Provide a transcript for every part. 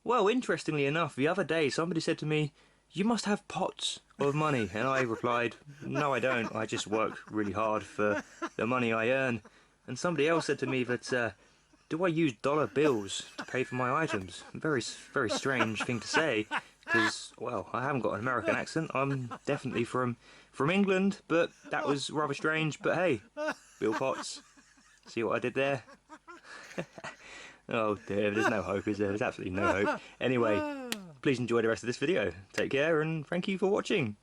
Well, interestingly enough, the other day somebody said to me, "You must have pots of money," and I replied, "No, I don't. I just work really hard for the money I earn." And somebody else said to me that, "Do I use dollar bills to pay for my items?" Very, very strange thing to say, because, well, I haven't got an American accent. I'm definitely from England, but that was rather strange. But hey, Bill Potts, see what I did there? Oh dear, there's no hope, is there? There's absolutely no hope. Anyway, please enjoy the rest of this video. Take care, and thank you for watching.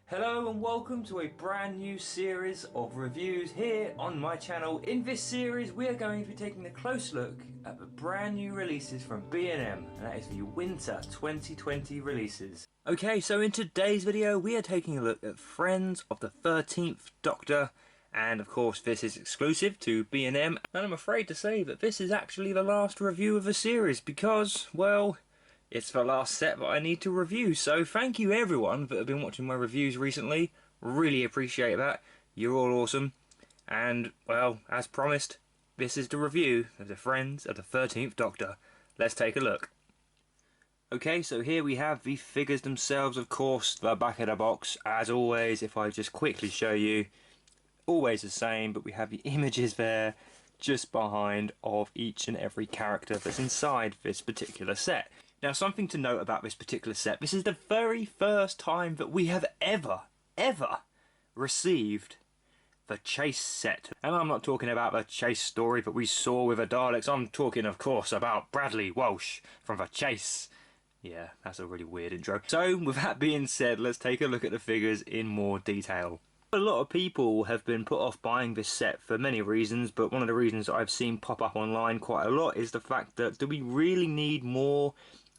Hello and welcome to a brand new series of reviews here on my channel. In this series we are going to be taking a close look at the brand new releases from B&M, and that is the Winter 2020 releases. Okay, so in today's video we are taking a look at Friends of the 13th Doctor, and of course this is exclusive to B&M, and I'm afraid to say that this is actually the last review of the series because, well, it's the last set that I need to review. So thank you everyone that have been watching my reviews recently. Really appreciate that. You're all awesome. And, well, as promised, this is the review of the Friends of the 13th Doctor. Let's take a look. Okay, so here we have the figures themselves, of course, the back of the box. As always, if I just quickly show you, always the same, but we have the images there just behind of each and every character that's inside this particular set. Now, something to note about this particular set, this is the very first time that we have ever received the Chase set. And I'm not talking about the Chase story that we saw with the Daleks, I'm talking, of course, about Bradley Walsh from the Chase. Yeah, that's a really weird intro. So, with that being said, let's take a look at the figures in more detail. A lot of people have been put off buying this set for many reasons, but one of the reasons I've seen pop up online quite a lot is the fact that, do we really need more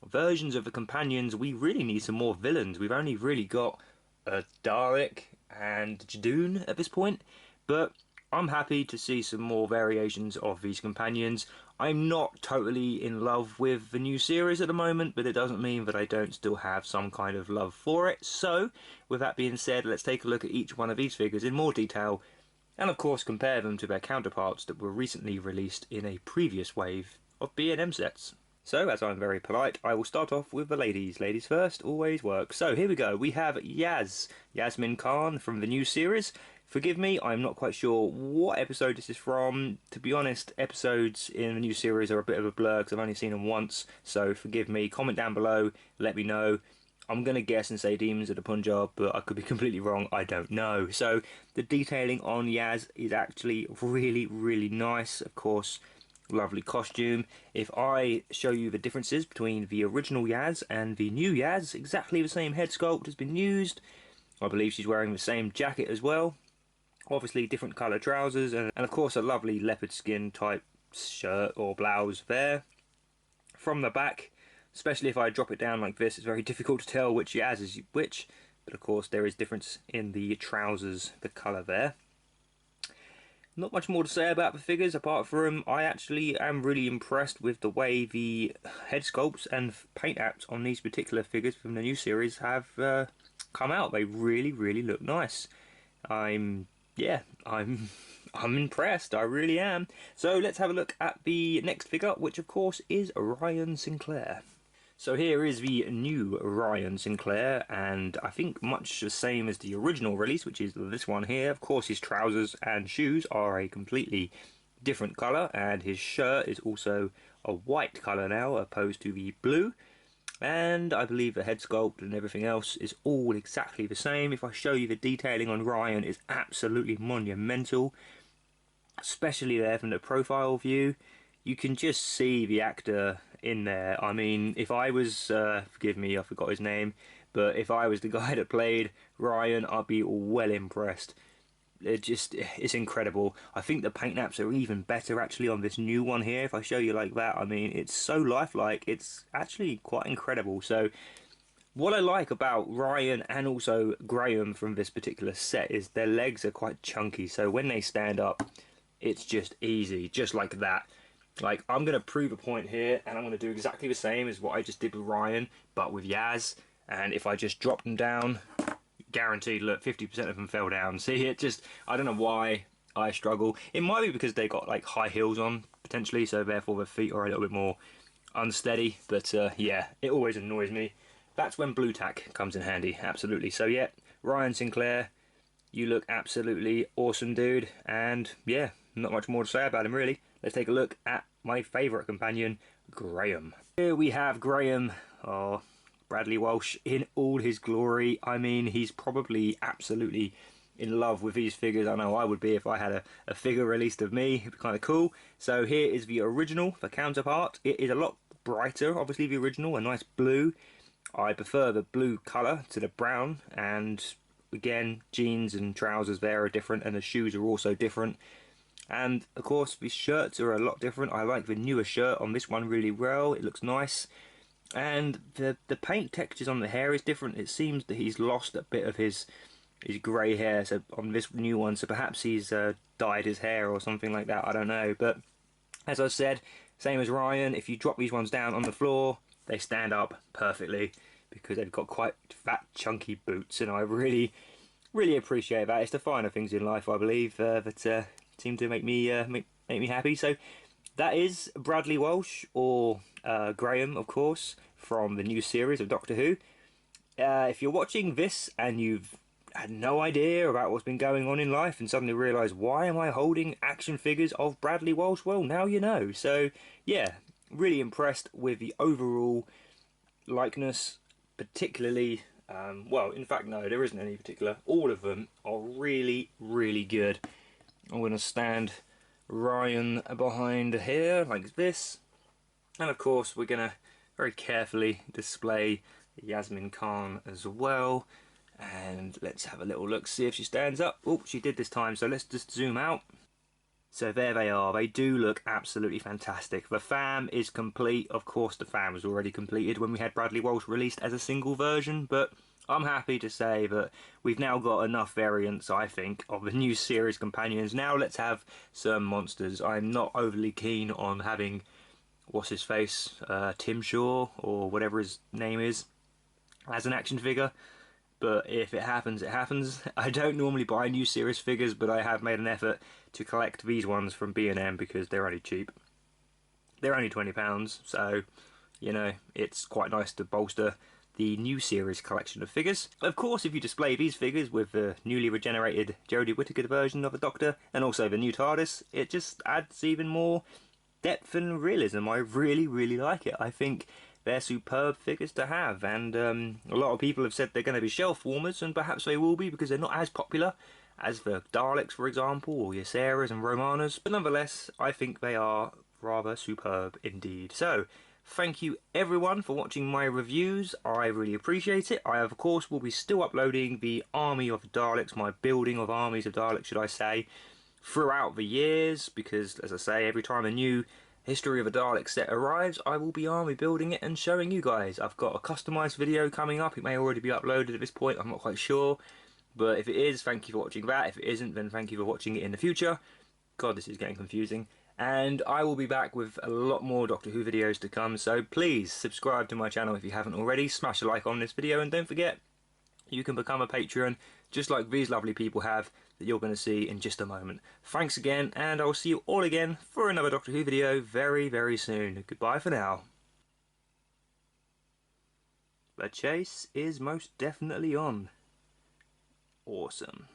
versions of the companions? We really need some more villains. We've only really got a Dalek and Jadoon at this point, but I'm happy to see some more variations of these companions. I'm not totally in love with the new series at the moment, but it doesn't mean that I don't still have some kind of love for it. So, with that being said, let's take a look at each one of these figures in more detail, and of course compare them to their counterparts that were recently released in a previous wave of B&M sets. So, as I'm very polite, I will start off with the ladies. Ladies first, always works. So, here we go. We have Yasmin Khan from the new series. Forgive me, I'm not quite sure what episode this is from. To be honest, episodes in the new series are a bit of a blur because I've only seen them once. So, forgive me. Comment down below, let me know. I'm going to guess and say Demons of the Punjab, but I could be completely wrong. I don't know. So, the detailing on Yaz is actually really, really nice. Of course, lovely costume. If I show you the differences between the original Yaz and the new Yaz, exactly the same head sculpt has been used. I believe she's wearing the same jacket as well. Obviously different colour trousers and of course a lovely leopard skin type shirt or blouse there. From the back, especially if I drop it down like this, it's very difficult to tell which Yaz is which, but of course there is difference in the trousers, the colour there. Not much more to say about the figures apart from I actually am really impressed with the way the head sculpts and paint apps on these particular figures from the new series have come out. They really look nice. I'm impressed, I really am. So let's have a look at the next figure, which of course is Orion Sinclair. So here is the new Orion Sinclair, and I think much the same as the original release, which is this one here. Of course his trousers and shoes are a completely different colour, and his shirt is also a white colour now, opposed to the blue. And I believe the head sculpt and everything else is all exactly the same. If I show you the detailing on Ryan, it's absolutely monumental. Especially there from the profile view. You can just see the actor in there. I mean, if I was, forgive me, I forgot his name, but if I was the guy that played Ryan, I'd be well impressed. It's incredible. I think the paint apps are even better actually on this new one here. If I show you like that, I mean, it's so lifelike. It's actually quite incredible. So what I like about Ryan and also Graham from this particular set is their legs are quite chunky. So when they stand up, it's just easy, just like that. Like, I'm going to prove a point here, and I'm going to do exactly the same as what I just did with Ryan, but with Yaz. And if I just drop them down, guaranteed, look, 50% of them fell down. See, it just, I don't know why I struggle. It might be because they got like high heels on, potentially, so therefore their feet are a little bit more unsteady, but yeah, it always annoys me. That's when blue tack comes in handy, absolutely. So yeah, Ryan Sinclair, you look absolutely awesome, dude, and yeah, not much more to say about him really. Let's take a look at my favourite companion, Graham. Here we have Graham, oh, Bradley Walsh in all his glory. I mean, he's probably absolutely in love with these figures. I know I would be if I had a figure released of me. It'd be kind of cool. So here is the original, the counterpart. It is a lot brighter, obviously, the original, a nice blue. I prefer the blue colour to the brown, and again, jeans and trousers there are different, and the shoes are also different. And of course, the shirts are a lot different. I like the newer shirt on this one really well. It looks nice. And the paint textures on the hair is different. It seems that he's lost a bit of his grey hair so on this new one, so perhaps he's dyed his hair or something like that, I don't know. But as I said, same as Ryan, if you drop these ones down on the floor, they stand up perfectly because they've got quite fat chunky boots, and I really appreciate that. It's the finer things in life, I believe, that seem to make me make me happy. So that is Bradley Walsh, or Graham, of course, from the new series of Doctor Who. If you're watching this and you've had no idea about what's been going on in life and suddenly realise, why am I holding action figures of Bradley Walsh? Well, now you know. So yeah, really impressed with the overall likeness, particularly, well, in fact, no, there isn't any particular. All of them are really good. I'm going to stand Ryan behind here like this, and of course we're going to very carefully display Yasmin Khan as well. And let's have a little look, see if she stands up. Oh, she did this time, so let's just zoom out. So there they are. They do look absolutely fantastic. The fam is complete. Of course, the fam was already completed when we had Bradley Walsh released as a single version, but I'm happy to say that we've now got enough variants, I think, of the new series companions. Now let's have some monsters. I'm not overly keen on having, what's his face, Tim Shaw, or whatever his name is, as an action figure. But if it happens, it happens. I don't normally buy new series figures, but I have made an effort to collect these ones from B&M because they're only cheap. They're only £20, so, you know, it's quite nice to bolster the new series collection of figures. Of course, if you display these figures with the newly regenerated Jodie Whittaker version of the Doctor, and also the new TARDIS, it just adds even more depth and realism. I really like it. I think they're superb figures to have, and a lot of people have said they're going to be shelf warmers, and perhaps they will be because they're not as popular as the Daleks, for example, or Yaceras and Romanas. But nonetheless, I think they are rather superb indeed. So, thank you everyone for watching my reviews. I really appreciate it. I, of course, will be still uploading the Army of Daleks, my building of armies of Daleks, should I say, throughout the years, because, as I say, every time a new History of a Dalek set arrives, I will be army building it and showing you guys. I've got a customised video coming up. It may already be uploaded at this point, I'm not quite sure. But if it is, thank you for watching that. If it isn't, then thank you for watching it in the future. God, this is getting confusing. And I will be back with a lot more Doctor Who videos to come, so please subscribe to my channel if you haven't already. Smash a like on this video, and don't forget, you can become a Patreon, just like these lovely people have, that you're going to see in just a moment. Thanks again, and I'll see you all again for another Doctor Who video very soon. Goodbye for now. The chase is most definitely on. Awesome.